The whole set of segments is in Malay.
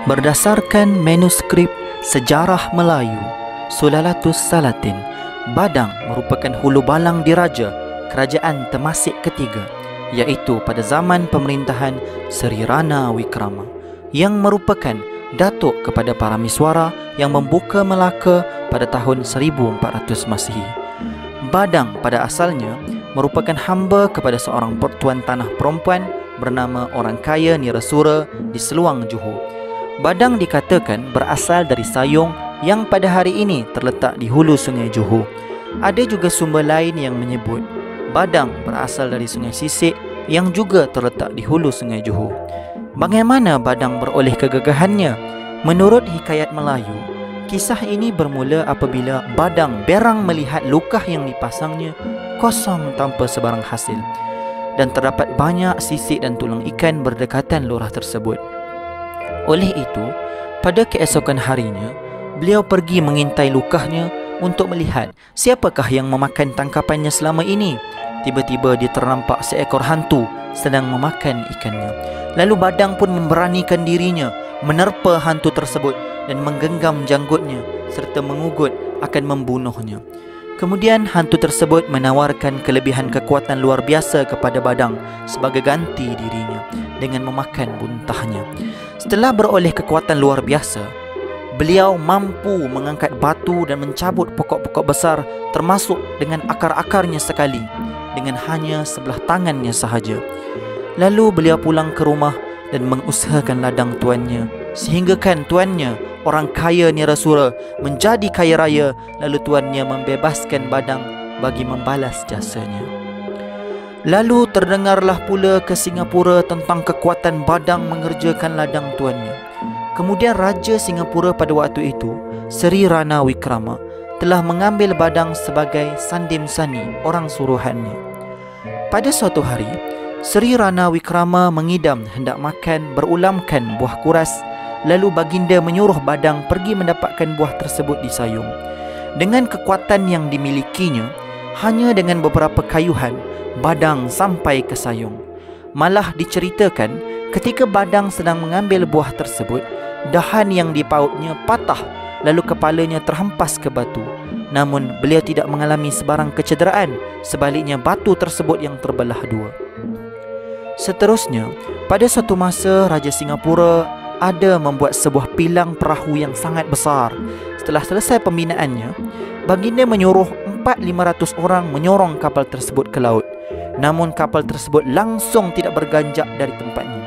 Berdasarkan manuskrip Sejarah Melayu Sulalatus Salatin, Badang merupakan hulu balang diraja Kerajaan Temasek ketiga, iaitu pada zaman pemerintahan Sri Rana Wikrama, yang merupakan datuk kepada Parameswara yang membuka Melaka pada tahun 1400 Masihi. Badang pada asalnya merupakan hamba kepada seorang pertuan tanah perempuan bernama Orang Kaya Nirasura di Seluang Johor. Badang dikatakan berasal dari Sayong yang pada hari ini terletak di hulu Sungai Johor. Ada juga sumber lain yang menyebut Badang berasal dari Sungai Sisik yang juga terletak di hulu Sungai Johor. Bagaimana Badang beroleh kegagahannya? Menurut hikayat Melayu, kisah ini bermula apabila Badang berang melihat lukah yang dipasangnya kosong tanpa sebarang hasil, dan terdapat banyak sisik dan tulang ikan berdekatan lurah tersebut. Oleh itu, pada keesokan harinya, beliau pergi mengintai lukahnya untuk melihat siapakah yang memakan tangkapannya selama ini. Tiba-tiba dia ternampak seekor hantu sedang memakan ikannya. Lalu Badang pun memberanikan dirinya menerpa hantu tersebut dan menggenggam janggutnya serta mengugut akan membunuhnya. Kemudian hantu tersebut menawarkan kelebihan kekuatan luar biasa kepada Badang sebagai ganti dirinya dengan memakan buntahnya. Setelah beroleh kekuatan luar biasa, beliau mampu mengangkat batu dan mencabut pokok-pokok besar termasuk dengan akar-akarnya sekali dengan hanya sebelah tangannya sahaja. Lalu beliau pulang ke rumah dan mengusahakan ladang tuannya, sehinggakan tuannya Orang Kaya Nirasura menjadi kaya raya. Lalu tuannya membebaskan Badang bagi membalas jasanya. Lalu terdengarlah pula ke Singapura tentang kekuatan Badang mengerjakan ladang tuannya. Kemudian Raja Singapura pada waktu itu, Sri Rana Wikrama, telah mengambil Badang sebagai Sandim Sani, orang suruhannya. Pada suatu hari, Sri Rana Wikrama mengidam hendak makan berulamkan buah kuras. Lalu baginda menyuruh Badang pergi mendapatkan buah tersebut di Sayong. Dengan kekuatan yang dimilikinya, hanya dengan beberapa kayuhan, Badang sampai ke Sayong. Malah diceritakan ketika Badang sedang mengambil buah tersebut, dahan yang dipautnya patah, lalu kepalanya terhempas ke batu. Namun beliau tidak mengalami sebarang kecederaan, sebaliknya batu tersebut yang terbelah dua. Seterusnya, pada suatu masa Raja Singapura ada membuat sebuah pilang perahu yang sangat besar. Setelah selesai pembinaannya, baginda menyuruh 400-500 orang menyorong kapal tersebut ke laut. Namun kapal tersebut langsung tidak berganjak dari tempatnya.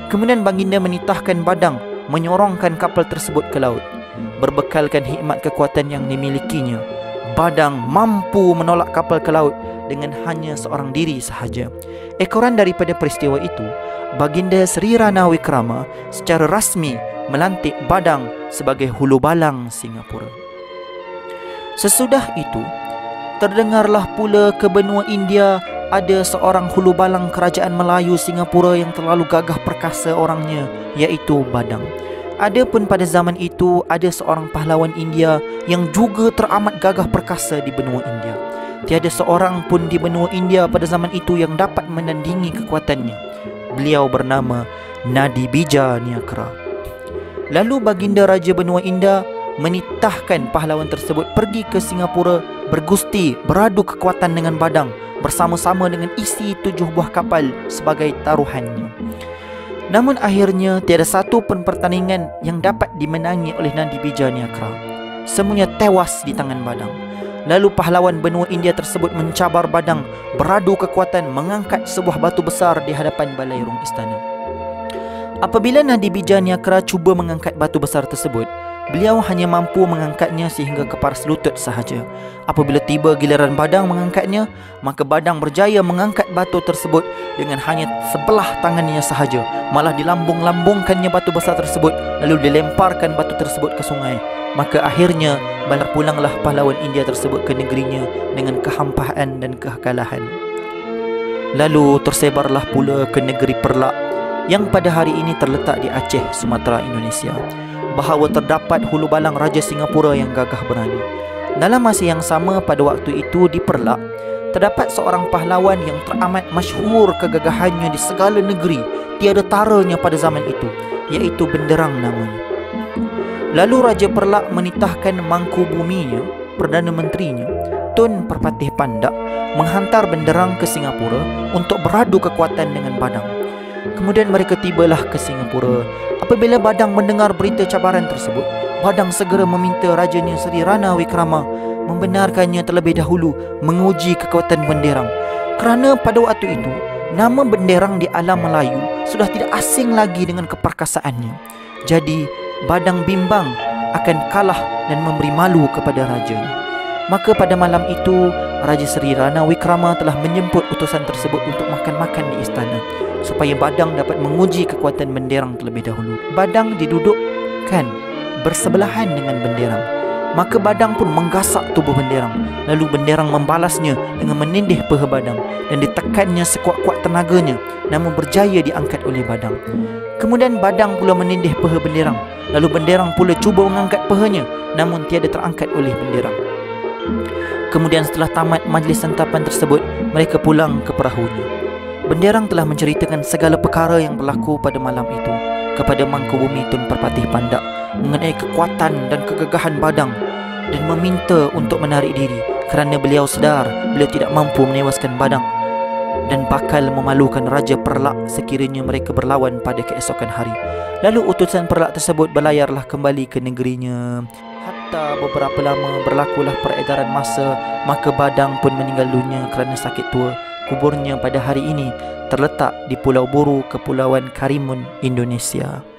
Kemudian baginda menitahkan Badang menyorongkan kapal tersebut ke laut. Berbekalkan hikmat kekuatan yang dimilikinya, Badang mampu menolak kapal ke laut dengan hanya seorang diri sahaja. Ekoran daripada peristiwa itu, Baginda Sri Rana Wikrama secara rasmi melantik Badang sebagai hulu balang Singapura. Sesudah itu, terdengarlah pula ke benua India ada seorang hulu balang kerajaan Melayu Singapura yang terlalu gagah perkasa orangnya, iaitu Badang. Adapun pada zaman itu ada seorang pahlawan India yang juga teramat gagah perkasa di benua India. Tiada seorang pun di benua India pada zaman itu yang dapat menandingi kekuatannya. Beliau bernama Nadibija Niakara. Lalu baginda Raja Benua India menitahkan pahlawan tersebut pergi ke Singapura bergusti beradu kekuatan dengan Badang bersama-sama dengan isi 7 buah kapal sebagai taruhannya. Namun akhirnya tiada satu pun pertandingan yang dapat dimenangi oleh Nadibija Niakara. Semuanya tewas di tangan Badang. Lalu pahlawan benua India tersebut mencabar Badang beradu kekuatan mengangkat sebuah batu besar di hadapan balairung istana. Apabila Nadibija Niakara cuba mengangkat batu besar tersebut, beliau hanya mampu mengangkatnya sehingga ke paras lutut sahaja. Apabila tiba giliran Badang mengangkatnya, maka Badang berjaya mengangkat batu tersebut dengan hanya sebelah tangannya sahaja. Malah dilambung-lambungkannya batu besar tersebut, lalu dilemparkan batu tersebut ke sungai. Maka akhirnya balik pulanglah pahlawan India tersebut ke negerinya dengan kehampaan dan kekalahan. Lalu tersebarlah pula ke negeri Perlak yang pada hari ini terletak di Aceh, Sumatera, Indonesia, bahawa terdapat hulu balang Raja Singapura yang gagah berani. Dalam masa yang sama pada waktu itu di Perlak, terdapat seorang pahlawan yang teramat masyhur kegagahannya di segala negeri, tiada taranya pada zaman itu, iaitu Benderang namanya. Lalu Raja Perlak menitahkan mangku buminya, Perdana Menterinya, Tun Perpatih Pandak, menghantar benderang ke Singapura untuk beradu kekuatan dengan Badang. Kemudian mereka tibalah ke Singapura. Apabila Badang mendengar berita cabaran tersebut, Badang segera meminta rajanya Seri Rana Wikrama membenarkannya terlebih dahulu menguji kekuatan benderang. Kerana pada waktu itu, nama benderang di alam Melayu sudah tidak asing lagi dengan keperkasaannya. Jadi, Badang bimbang akan kalah dan memberi malu kepada rajanya. Maka pada malam itu, Raja Seri Rana Wikrama telah menjemput utusan tersebut untuk makan-makan di istana, supaya Badang dapat menguji kekuatan benderang terlebih dahulu. Badang didudukkan bersebelahan dengan benderang. Maka Badang pun menggasak tubuh benderang. Lalu benderang membalasnya dengan menindih peha Badang dan ditekannya sekuat-kuat tenaganya, namun berjaya diangkat oleh Badang. Kemudian Badang pula menindih peha benderang. Lalu benderang pula cuba mengangkat pehanya, namun tiada terangkat oleh benderang. Kemudian setelah tamat majlis santapan tersebut, mereka pulang ke perahunya. Benderang telah menceritakan segala perkara yang berlaku pada malam itu kepada Mangkubumi Tun Perpatih Pandak mengenai kekuatan dan kegagahan Badang, dan meminta untuk menarik diri kerana beliau sedar beliau tidak mampu menewaskan Badang dan bakal memalukan Raja Perlak sekiranya mereka berlawan pada keesokan hari. Lalu utusan Perlak tersebut berlayarlah kembali ke negerinya. Hatta beberapa lama berlakulah peredaran masa, maka Badang pun meninggal dunia kerana sakit tua. Kuburnya pada hari ini terletak di Pulau Buru, Kepulauan Karimun, Indonesia.